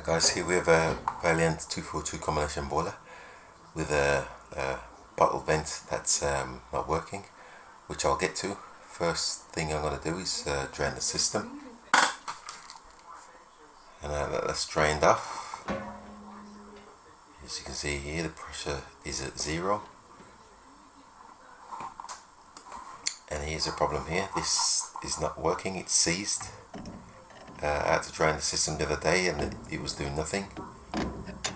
Guys, here we have a Vaillant 242 combination boiler with a bottle vent that's not working, which I'll get to. First thing I'm going to do is drain the system, and now that that's drained off, as you can see here, the pressure is at 0. And here's a problem here, this is not working, it's seized. I had to drain the system the other day and it was doing nothing,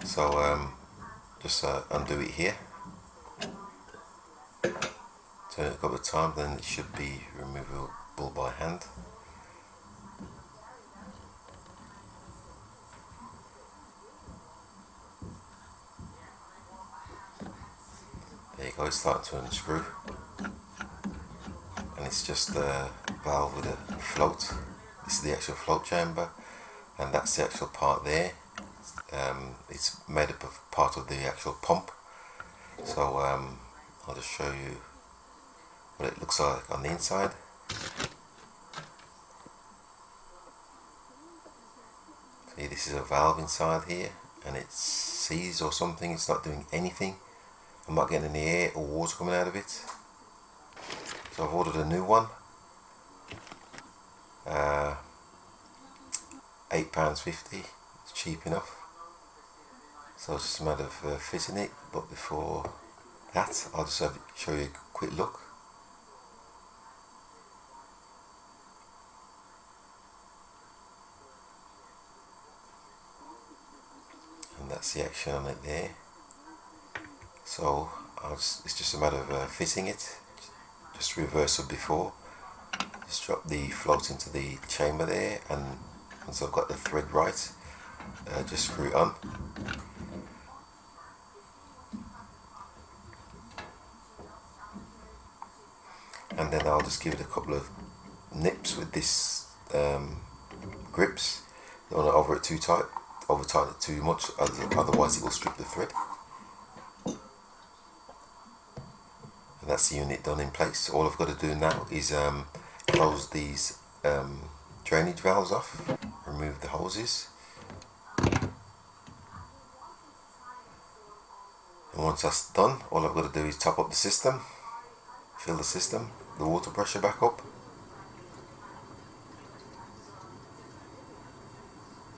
so just undo it here, turn it a couple of times, then it should be removable by hand. There you go, it's starting to unscrew, and it's just a valve with a float. This is the actual float chamber, and that's the actual part there. It's made up of part of the actual pump, so I'll just show you what it looks like on the inside. See, this is a valve inside here, and it's seized or something. It's not doing anything. I'm not getting any air or water coming out of it, so I've ordered a new one. £8.50, it's cheap enough, so it's just a matter of fitting it. But before that, I'll just show you a quick look. And that's the action on it there. So it's just a matter of fitting it, just reverse it before. Just drop the float into the chamber there, and once I've got the thread right, just screw it on. And then I'll just give it a couple of nips with this grips. Don't want to over it too tight, over tighten it too much, otherwise it will strip the thread. And that's the unit done in place. All I've got to do now is close these drainage valves off, remove the hoses, and once that's done, all I've got to do is top up the system, fill the system, the water pressure back up.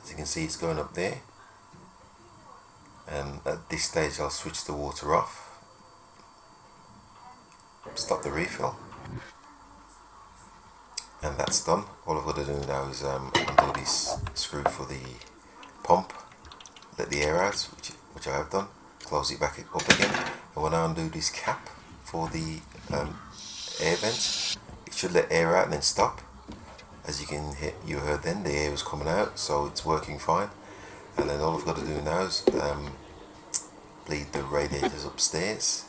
As you can see, it's going up there, and at this stage I'll switch the water off, stop the refill, and that's done. All I've got to do now is undo this screw for the pump, let the air out, which I have done, close it back up again, and when I undo this cap for the air vent, it should let air out and then stop. As you heard then, the air was coming out, so it's working fine. And then all I've got to do now is bleed the radiators upstairs,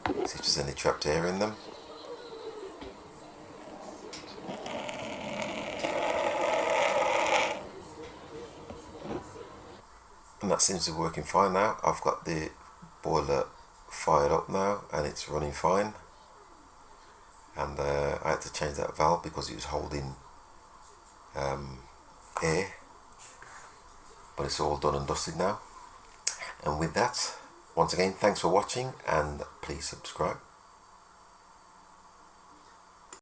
see if there's any trapped air in them. And that seems to be working fine now. I've got the boiler fired up now and it's running fine. And I had to change that valve because it was holding air. But it's all done and dusted now. And with that, once again, thanks for watching, and please subscribe.